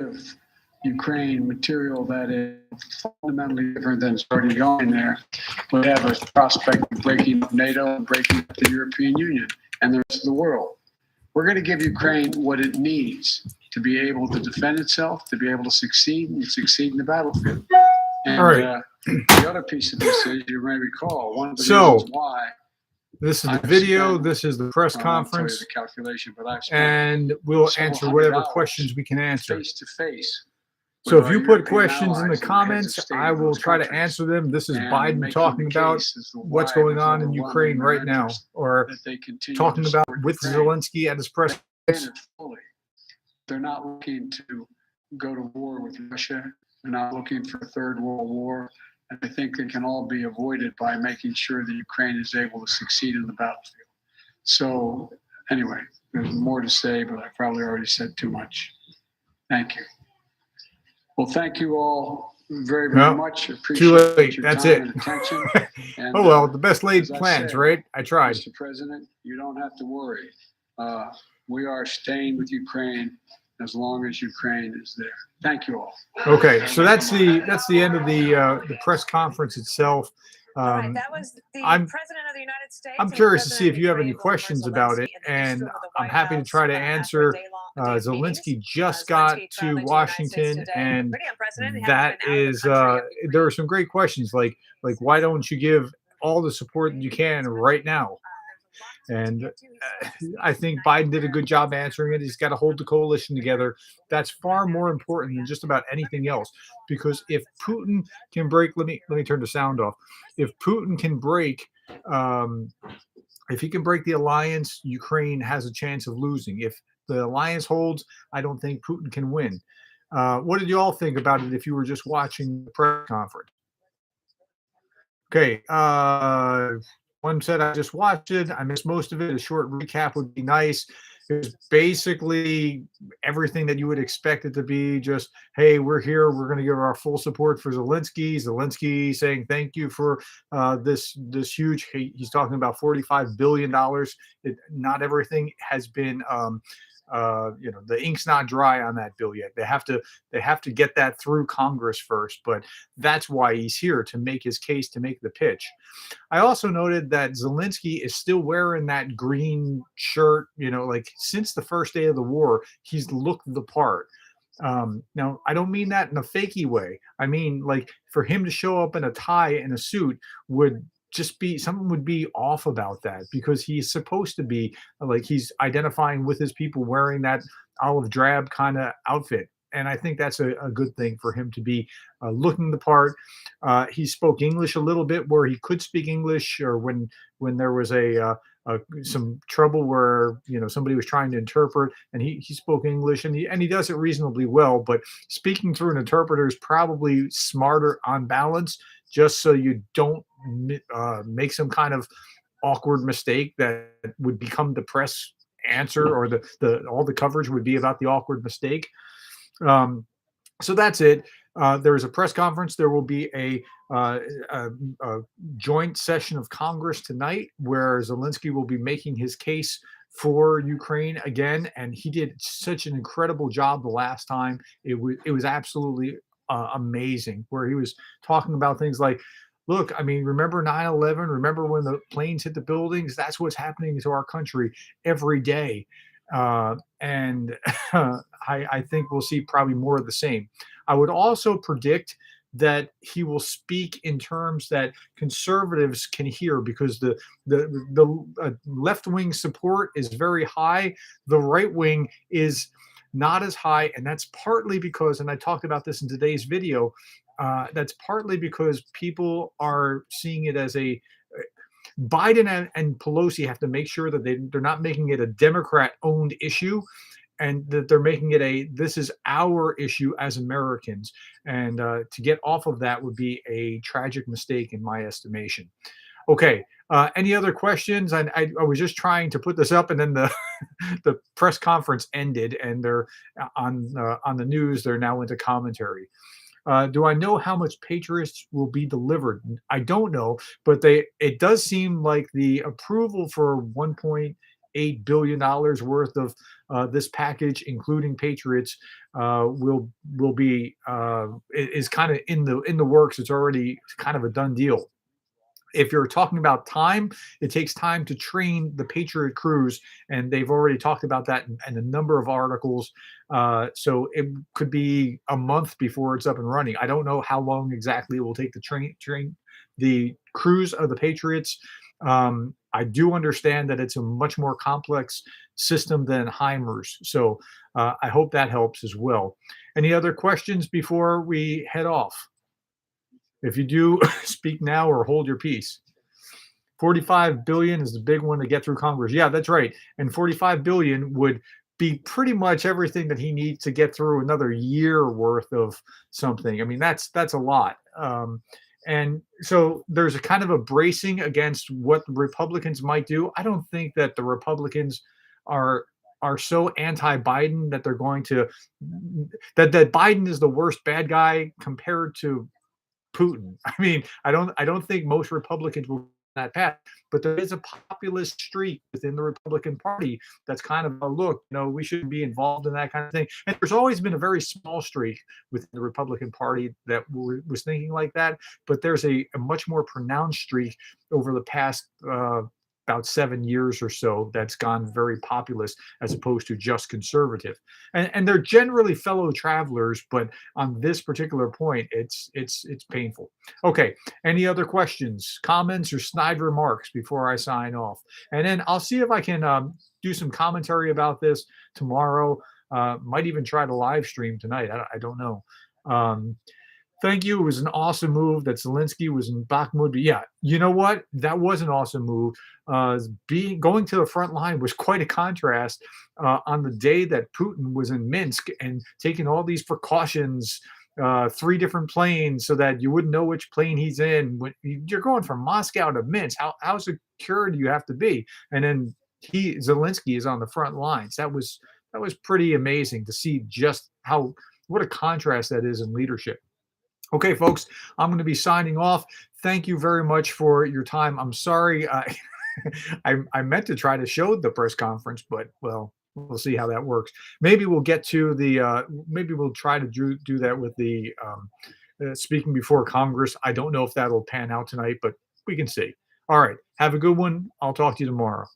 give Ukraine material that is fundamentally different than already going there, we have a prospect of breaking up NATO and breaking up the European Union and the rest of the world. We're going to give Ukraine what it needs to be able to defend itself, to be able to succeed and succeed in the battlefield. And all right. The other piece of this is, you may recall, one of the reasons why. This is the video. This is the press conference. The calculation, but and we'll answer whatever questions we can answer. Face to face. So if you put questions in the comments, I will try to answer them. This is Biden talking about what's going on in Ukraine right now, or talking about with Zelenskyy at his press conference. They're not looking to go to war with Russia. They're not looking for a third world war. And I think they can all be avoided by making sure that Ukraine is able to succeed in the battlefield. So anyway, there's more to say, but I probably already said too much. Thank you. Well, thank you all very, very much. Appreciate too late. Your That's time it. And attention. And, oh, well, the best laid plans, right? I tried. Mr. President, you don't have to worry. We are staying with Ukraine as long as Ukraine is there. Thank you all. Okay, so that's the end of the press conference itself. Right, that was the President of the United States. I'm curious to see if you have any questions about it, and I'm happy to try to answer. Zelenskyy just got to Washington, and that is there are some great questions like why don't you give all the support that you can right now? And I think Biden did a good job answering it. He's got to hold the coalition together. That's far more important than just about anything else. Because if Putin can break, let me turn the sound off. If Putin can break, if he can break the alliance, Ukraine has a chance of losing. If the alliance holds, I don't think Putin can win. What did you all think about it if you were just watching the press conference? Okay. One said, I just watched it. I missed most of it. A short recap would be nice. It was basically everything that you would expect it to be. Just, hey, we're here. We're going to give our full support for Zelenskyy. Zelenskyy saying thank you for this huge. He's talking about $45 billion. Not everything has been the ink's not dry on that bill yet. They have to get that through Congress first, but that's why he's here, to make his case, to make the pitch. I also noted that Zelenskyy is still wearing that green shirt, like since the first day of the war, he's looked the part. Now, I don't mean that in a fakey way. I mean, like, for him to show up in a tie and a suit would just be something would be off about that, because he's supposed to be like, he's identifying with his people wearing that olive drab kind of outfit. And I think that's a good thing for him to be looking the part. He spoke English a little bit where he could speak English, or when there was some trouble where somebody was trying to interpret, and he spoke English, and he does it reasonably well. But speaking through an interpreter is probably smarter on balance, just so you don't make some kind of awkward mistake that would become the press answer, or all the coverage would be about the awkward mistake. So that's it. There is a press conference. There will be a joint session of Congress tonight where Zelenskyy will be making his case for Ukraine again, and he did such an incredible job the last time. It was absolutely amazing, where he was talking about things like, look, I mean, remember 9/11? Remember when the planes hit the buildings? That's what's happening to our country every day. And I think we'll see probably more of the same. I would also predict that he will speak in terms that conservatives can hear, because the left-wing support is very high. The right wing is not as high, and that's partly because, and I talked about this in today's video, that's partly because people are seeing it as a Biden and Pelosi have to make sure that they're not making it a Democrat-owned issue, and that they're making it this is our issue as Americans. And to get off of that would be a tragic mistake in my estimation. Okay, any other questions? I was just trying to put this up, and then the press conference ended, and they're on the news. They're now into commentary. Do I know how much Patriots will be delivered? I don't know, but it does seem like the approval for 1.8 $8 billion worth of this package, including Patriots, will be is kind of in the works. It's already kind of a done deal. If you're talking about time, it takes time to train the Patriot crews, and they've already talked about that in a number of articles. So it could be a month before it's up and running. I don't know how long exactly it will take to train the crews of the Patriots. I do understand that it's a much more complex system than HIMARS. So I hope that helps as well. Any other questions before we head off? If you do, speak now or hold your peace. 45 billion is the big one to get through Congress. Yeah, that's right. And 45 billion would be pretty much everything that he needs to get through another year worth of something. I mean, that's a lot. And so there's a kind of a bracing against what the Republicans might do. I don't think that the Republicans are so anti-Biden that they're going to that Biden is the worst bad guy compared to Putin. I mean, I don't think most Republicans will go that path, but there is a populist streak within the Republican Party that's kind of a look, we shouldn't be involved in that kind of thing. And there's always been a very small streak within the Republican Party that was thinking like that, but there's a much more pronounced streak over the past about 7 years or so that's gone very populist as opposed to just conservative. And they're generally fellow travelers, but on this particular point, it's painful. Okay, any other questions, comments, or snide remarks before I sign off? And then I'll see if I can do some commentary about this tomorrow. Might even try to live stream tonight. I don't know. Thank you. It was an awesome move that Zelenskyy was in Bakhmut. But yeah, you know what? That was an awesome move. Going to the front line was quite a contrast on the day that Putin was in Minsk and taking all these precautions, 3 different planes so that you wouldn't know which plane he's in. When you're going from Moscow to Minsk, how secure do you have to be? And then Zelenskyy is on the front lines. That was pretty amazing to see just what a contrast that is in leadership. Okay, folks, I'm going to be signing off. Thank you very much for your time. I'm sorry. I meant to try to show the press conference, but, well, we'll see how that works. Maybe we'll get to maybe we'll try to do that with the speaking before Congress. I don't know if that'll pan out tonight, but we can see. All right. Have a good one. I'll talk to you tomorrow.